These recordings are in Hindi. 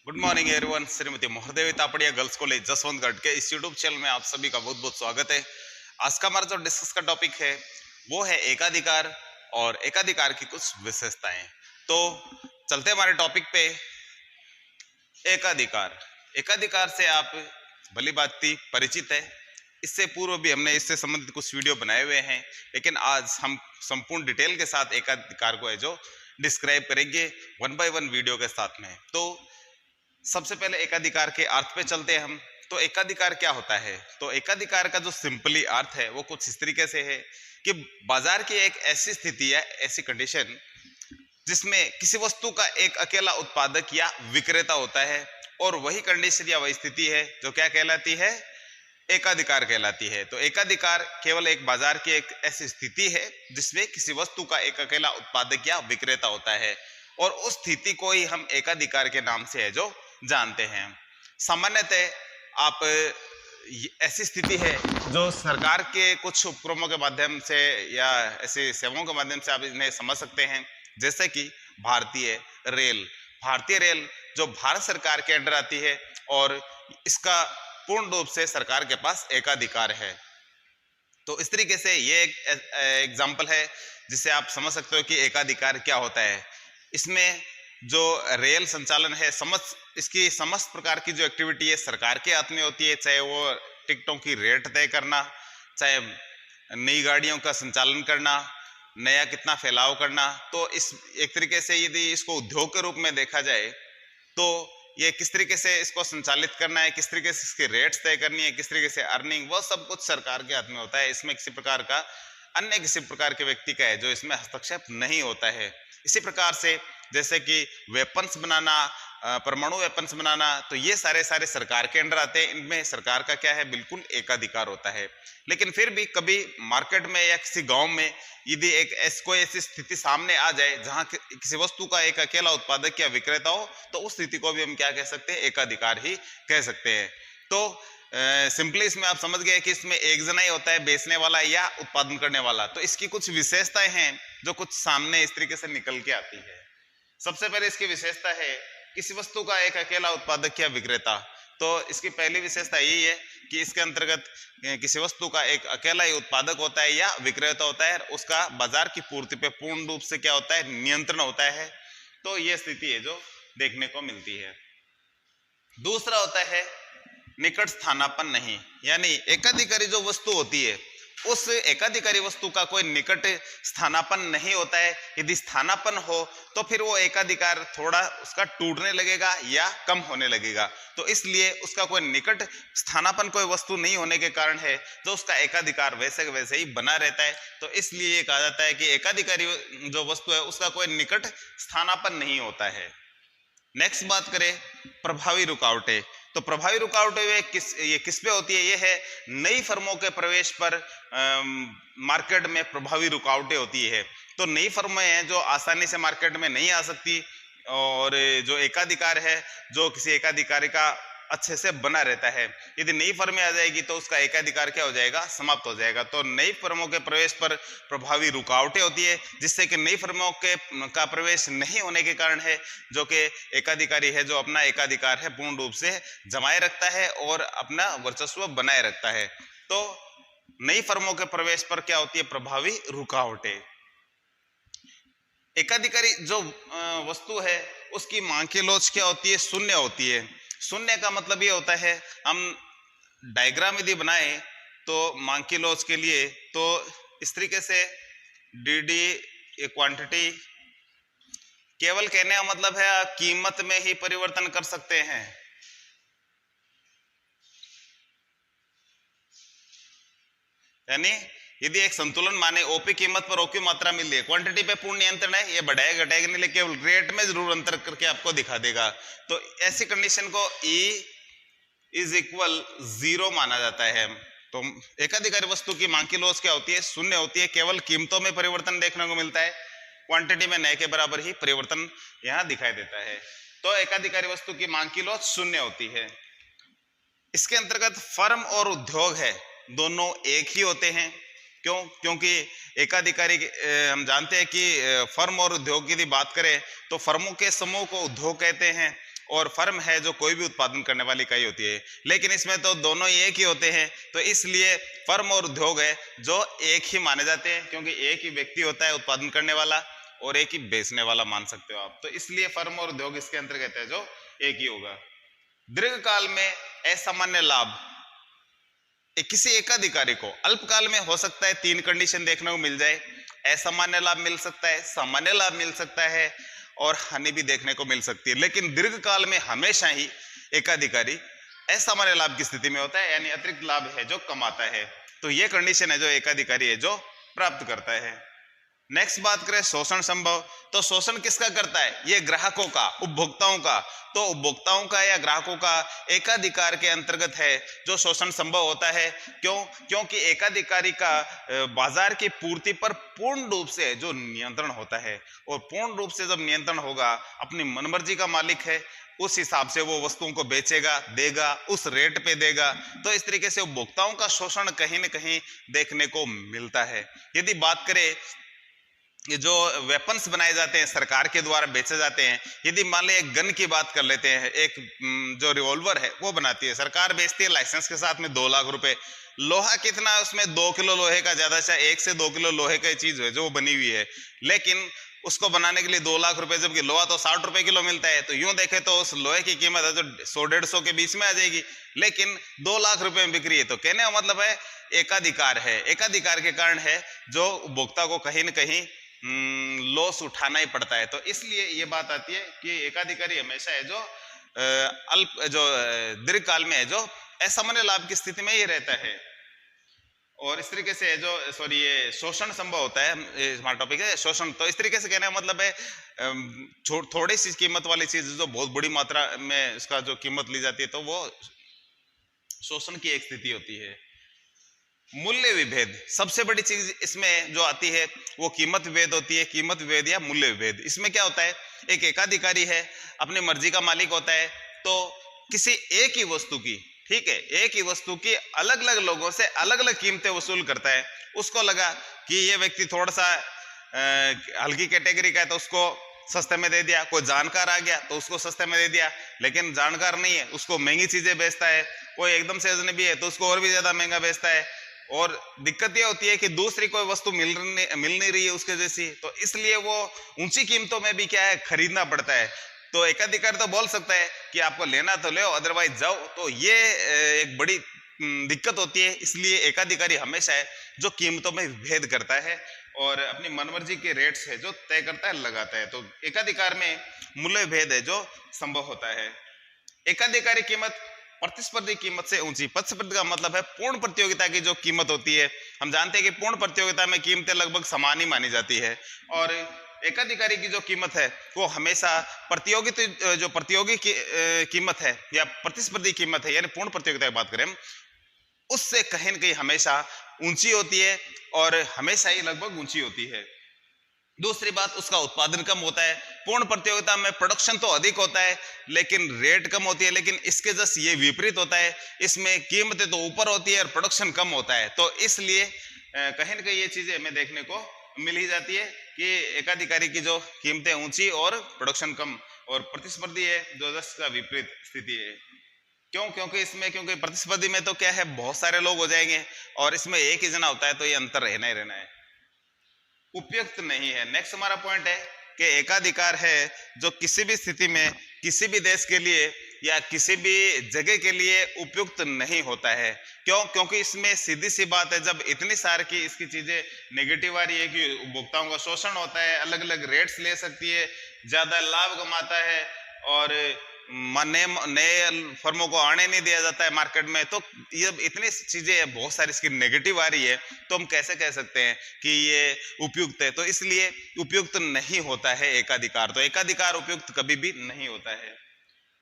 Good morning everyone. Shrimati Mohdevi Tapadia girls college Jaswantgarh के इस यूट्यूब चैनल में आप सभी का बहुत बहुत स्वागत है। आज का हमारा जो डिस्कस का टॉपिक है वो है एकाधिकार और एकाधिकार की कुछ विशेषताएं। तो चलते हमारे टॉपिक पे। एकाधिकार एकाधिकार से आप भली भांति परिचित है। इससे पूर्व भी हमने इससे संबंधित कुछ वीडियो बनाए हुए हैं, लेकिन आज हम संपूर्ण डिटेल के साथ एकाधिकार को है जो डिस्क्राइब करेंगे वन बाय वन वीडियो के साथ में। तो सबसे पहले एकाधिकार के अर्थ पे चलते हैं हम। तो एकाधिकार क्या होता है? तो एकाधिकार का जो सिंपली अर्थ है वो कुछ इस तरीके से है कि बाजार की एक ऐसी स्थिति है, ऐसी कंडीशन जिसमें किसी वस्तु का एक अकेला उत्पादक या विक्रेता होता है, और वही कंडीशन या वही स्थिति है जो क्या कहलाती है? एकाधिकार कहलाती है। तो एकाधिकार केवल एक बाजार की एक ऐसी स्थिति है जिसमें किसी वस्तु का एक अकेला उत्पादक या विक्रेता होता है, और उस स्थिति को ही हम एकाधिकार के नाम से है जो जानते हैं। सामान्यतः आप ऐसी स्थिति है जो सरकार के कुछ उपक्रमों के माध्यम से या ऐसी सेवाओं के माध्यम से आप इन्हें समझ सकते हैं, जैसे कि भारतीय रेल जो भारत सरकार के अंडर आती है, और इसका पूर्ण रूप से सरकार के पास एकाधिकार है। तो इस तरीके से ये एक एग्जाम्पल है जिससे आप समझ सकते हो कि एकाधिकार क्या होता है। इसमें जो रेल संचालन है, इसकी समस्त प्रकार की जो एक्टिविटी है सरकार के हाथ में होती है, चाहे वो टिकटों की रेट तय करना, चाहे नई गाड़ियों का संचालन करना, नया कितना फैलाव करना। तो इस एक तरीके से यदि इसको उद्योग के रूप में देखा जाए तो ये किस तरीके से इसको संचालित करना है, किस तरीके से इसके रेट्स तय करनी है, किस तरीके से अर्निंग, वो सब कुछ सरकार के हाथ में होता है। इसमें किसी प्रकार का अन्य किसी प्रकार के व्यक्ति का है जो इसमें हस्तक्षेप नहीं होता है। इसी प्रकार से जैसे कि वेपन्स बनाना, परमाणु वेपन्स बनाना, तो ये सारे सरकार के अंडर आते हैं। इनमें सरकार का क्या है? बिल्कुल एकाधिकार होता है। लेकिन फिर भी कभी मार्केट में या किसी गांव में यदि कोई ऐसी स्थिति सामने आ जाए जहां किसी वस्तु का एक अकेला उत्पादक या विक्रेता हो, तो उस स्थिति को भी हम क्या कह सकते हैं? एकाधिकार ही कह सकते हैं। तो सिंपली इसमें आप समझ गए कि इसमें एक जना ही होता है, बेचने वाला या उत्पादन करने वाला। तो इसकी कुछ विशेषताएं हैं जो कुछ सामने इस तरीके से निकल के आती है। सबसे पहले इसकी विशेषता है किसी वस्तु का एक अकेला उत्पादक या विक्रेता। तो इसकी पहली विशेषता यही है कि इसके अंतर्गत किसी वस्तु का एक अकेला ही उत्पादक होता है या विक्रेता होता है, उसका बाजार की पूर्ति पे पूर्ण रूप से क्या होता है? नियंत्रण होता है। तो यह स्थिति है जो देखने को मिलती है। दूसरा होता है निकट स्थानापन्न नहीं, यानी एकाधिकारी जो वस्तु होती है उस एकाधिकारी वस्तु का कोई निकट स्थानापन्न नहीं होता है। यदि स्थानापन्न हो तो फिर वो एकाधिकार थोड़ा उसका टूटने लगेगा या कम होने लगेगा। तो इसलिए उसका कोई निकट स्थानापन्न कोई वस्तु नहीं होने के कारण है जो उसका एकाधिकार वैसे वैसे ही बना रहता है। तो इसलिए ये कहा जाता है कि एकाधिकारी जो वस्तु है उसका कोई निकट स्थानापन्न नहीं होता है। नेक्स्ट बात करें प्रभावी रुकावटें। तो प्रभावी रुकावटें ये किस पे होती है? ये है नई फर्मों के प्रवेश पर मार्केट में प्रभावी रुकावटें होती है। तो नई फर्में हैं जो आसानी से मार्केट में नहीं आ सकती, और जो एकाधिकार है जो किसी एकाधिकारी का अच्छे से बना रहता है, यदि नई फर्में आ जाएगी तो उसका एकाधिकार क्या हो जाएगा? समाप्त हो जाएगा। तो नई फर्मों के प्रवेश पर प्रभावी रुकावटें होती है, जिससे कि नई फर्मों का प्रवेश नहीं होने के कारण है जो कि एकाधिकारी है जो अपना एकाधिकार है पूर्ण रूप से जमाए रखता है और अपना वर्चस्व बनाए रखता है। तो नई फर्मों के प्रवेश पर क्या होती है? प्रभावी रुकावटें। एकाधिकारी जो वस्तु है उसकी मांग की लोच क्या होती है? शून्य होती है। शून्य का मतलब ये होता है, हम डायग्राम यदि बनाए तो मांग की लोच के लिए, तो इस तरीके से डी ये क्वांटिटी, केवल कहने का मतलब है कीमत में ही परिवर्तन कर सकते हैं। यानी यदि एक संतुलन माने ओपी कीमत पर ओक्यू मात्रा मिल रही है, क्वांटिटी पे पूर्ण नियंत्रण है, ये बढ़ाएगा घटाएगा नहीं, लेकिन केवल रेट में जरूर अंतर करके आपको दिखा देगा। तो ऐसी कंडीशन को E इज इक्वल 0 माना जाता है। तो एकाधिकारी वस्तु की मांग की लोच क्या होती है? शून्य होती है। केवल कीमतों में परिवर्तन देखने को मिलता है, क्वांटिटी में नए के बराबर ही परिवर्तन यहाँ दिखाई देता है। तो एकाधिकारी वस्तु की मांग की लोच शून्य होती है। इसके अंतर्गत फर्म और उद्योग है दोनों एक ही होते हैं। क्यों? क्योंकि एकाधिकारी हम जानते हैं कि फर्म और उद्योग की यदि बात करें तो फर्मों के समूह को उद्योग कहते हैं, और फर्म है जो कोई भी उत्पादन करने वाली इकाई होती है। लेकिन इसमें तो दोनों ही एक ही होते हैं, तो इसलिए फर्म और उद्योग है जो एक ही माने जाते हैं, क्योंकि एक ही व्यक्ति होता है उत्पादन करने वाला और एक ही बेचने वाला, मान सकते हो आप। तो इसलिए फर्म और उद्योग इसके अंतर्गत है जो एक ही होगा। दीर्घकाल में असामान्य लाभ किसी एकाधिकारी को अल्पकाल में हो सकता है 3 कंडीशन देखने को मिल जाए। असामान्य लाभ मिल सकता है, सामान्य लाभ मिल सकता है और हानि भी देखने को मिल सकती है। लेकिन दीर्घकाल में हमेशा ही एकाधिकारी असामान्य लाभ की स्थिति में होता है, यानी अतिरिक्त लाभ है जो कमाता है। तो ये कंडीशन है जो एकाधिकारी है जो प्राप्त करता है। नेक्स्ट बात करें शोषण संभव, तो शोषण किसका करता है? ये ग्राहकों का, उपभोक्ताओं का। तो उपभोक्ताओं का या ग्राहकों का एकाधिकार के अंतर्गत है जो शोषण संभव होता है। क्योंकि एकाधिकारी का बाजार की पूर्ति पर पूर्ण रूप से जो नियंत्रण होता है, और पूर्ण रूप से जब नियंत्रण होगा, अपनी मनमर्जी का मालिक है, उस हिसाब से वो वस्तुओं को बेचेगा, देगा, उस रेट पे देगा। तो इस तरीके से उपभोक्ताओं का शोषण कहीं न कहीं देखने को मिलता है। यदि बात करें ये जो वेपन्स बनाए जाते हैं सरकार के द्वारा बेचे जाते हैं, यदि मान लें एक गन की बात कर लेते हैं, एक जो रिवॉल्वर है वो बनाती है सरकार, बेचती है लाइसेंस के साथ में 2 लाख रुपए। लोहा कितना है उसमें? 2 किलो लोहे का, ज्यादा से 1 से 2 किलो लोहे का चीज है जो बनी हुई है, लेकिन उसको बनाने के लिए 2 लाख रुपए, जबकि लोहा तो 60 रुपए किलो मिलता है। तो यूं देखे तो उस लोहे की कीमत है जो 100-150 के बीच में आ जाएगी, लेकिन 2 लाख रुपए में बिक रही है। तो कहने का मतलब है एकाधिकार है, एकाधिकार के कारण है जो उपभोक्ता को कहीं न कहीं लॉस उठाना ही पड़ता है। तो इसलिए ये बात आती है कि एकाधिकारी हमेशा है जो दीर्घकाल में है जो असामान्य लाभ की स्थिति में ये रहता है। और इस तरीके से जो ये शोषण संभव होता है, हमारा टॉपिक है शोषण। तो इस तरीके से कहने का मतलब है थोड़ी सी कीमत वाली चीज जो बहुत बड़ी मात्रा में इसका जो कीमत ली जाती है, तो वो शोषण की एक स्थिति होती है। मूल्य विभेद, सबसे बड़ी चीज इसमें जो आती है वो कीमत विभेद होती है। कीमत विभेद या मूल्य विभेद, इसमें क्या होता है? एक एकाधिकारी है, अपनी मर्जी का मालिक होता है, तो किसी एक ही वस्तु की, ठीक है, एक ही वस्तु की अलग अलग लोगों से अलग अलग कीमतें वसूल करता है। उसको लगा कि ये व्यक्ति थोड़ा सा हल्की कैटेगरी का है तो उसको सस्ते में दे दिया, कोई जानकार आ गया तो उसको सस्ते में दे दिया, लेकिन जानकार नहीं है उसको महंगी चीजें बेचता है। कोई एकदम से अजनबी है तो उसको और भी ज्यादा महंगा बेचता है। और दिक्कत यह होती है कि दूसरी कोई वस्तु मिल नहीं रही है उसके जैसी, तो इसलिए वो ऊंची कीमतों में भी क्या है खरीदना पड़ता है। तो एकाधिकार तो बोल सकता है कि आपको लेना तो ले, अदरवाइज जाओ। तो ये एक बड़ी दिक्कत होती है। इसलिए एकाधिकारी हमेशा है जो कीमतों में भेद करता है और अपनी मनमर्जी के रेट्स है जो तय करता है, लगाता है। तो एकाधिकार में मूल्य भेद है जो संभव होता है। एकाधिकारी कीमत प्रतिस्पर्धी कीमत से ऊंची। प्रतिस्पर्धी का मतलब है पूर्ण प्रतियोगिता की जो कीमत होती है। हम जानते हैं कि पूर्ण प्रतियोगिता में कीमतें लगभग समान ही मानी जाती है, और एकाधिकारी की जो कीमत है वो हमेशा प्रतियोगी की कीमत है या प्रतिस्पर्धी कीमत है, यानी पूर्ण प्रतियोगिता की बात करें, उससे कहीं न कहीं हमेशा ऊंची होती है और हमेशा ही लगभग ऊंची होती है। दूसरी बात, उसका उत्पादन कम होता है। पूर्ण प्रतियोगिता में प्रोडक्शन तो अधिक होता है लेकिन रेट कम होती है, लेकिन इसके जस्ट ये विपरीत होता है, इसमें कीमतें तो ऊपर होती है और प्रोडक्शन कम होता है। तो इसलिए कहीं न कहीं ये चीजें हमें देखने को मिल ही जाती है कि एकाधिकारी की जो कीमतें ऊंची और प्रोडक्शन कम, और प्रतिस्पर्धी है जो जस्ट का विपरीत स्थिति है। क्योंकि प्रतिस्पर्धी में तो क्या है, बहुत सारे लोग हो जाएंगे और इसमें एक ही जना होता है, तो ये अंतर रहना ही रहना है, उपयुक्त नहीं है। नेक्स्ट हमारा पॉइंट है कि एकाधिकार है जो किसी भी स्थिति में किसी भी देश के लिए या किसी भी जगह के लिए उपयुक्त नहीं होता है। क्योंकि इसमें सीधी सी बात है, जब इतनी सारी की इसकी चीजें नेगेटिव आ रही है कि उपभोक्ताओं का शोषण होता है, अलग अलग रेट्स ले सकती है, ज्यादा लाभ कमाता है और नए फर्मों को आने नहीं दिया जाता है मार्केट में, तो ये इतनी चीजें बहुत सारी इसकी नेगेटिव आ रही है, तो हम कैसे कह सकते हैं कि ये उपयुक्त है? तो इसलिए उपयुक्त नहीं होता है एकाधिकार। तो एकाधिकार उपयुक्त कभी भी नहीं होता है।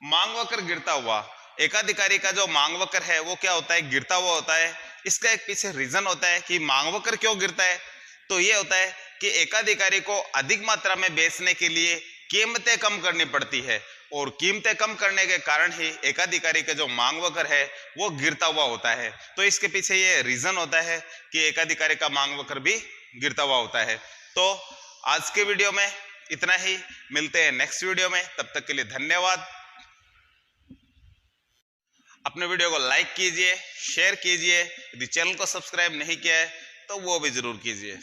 मांग वक्र गिरता हुआ, एकाधिकारी का जो मांग वक्र है वो क्या होता है, गिरता हुआ होता है। इसका एक पीछे रीजन होता है कि मांग वक्र क्यों गिरता है। तो ये होता है कि एकाधिकारी को अधिक मात्रा में बेचने के लिए कीमतें कम करनी पड़ती है, और कीमतें कम करने के कारण ही एकाधिकारी का जो मांग वक्र है वो गिरता हुआ होता है। तो इसके पीछे ये रीजन होता है कि एकाधिकारी का मांग वक्र भी गिरता हुआ होता है। तो आज के वीडियो में इतना ही, मिलते हैं नेक्स्ट वीडियो में, तब तक के लिए धन्यवाद। अपने वीडियो को लाइक कीजिए, शेयर कीजिए, यदि चैनल को सब्सक्राइब नहीं किया है तो वो भी जरूर कीजिए।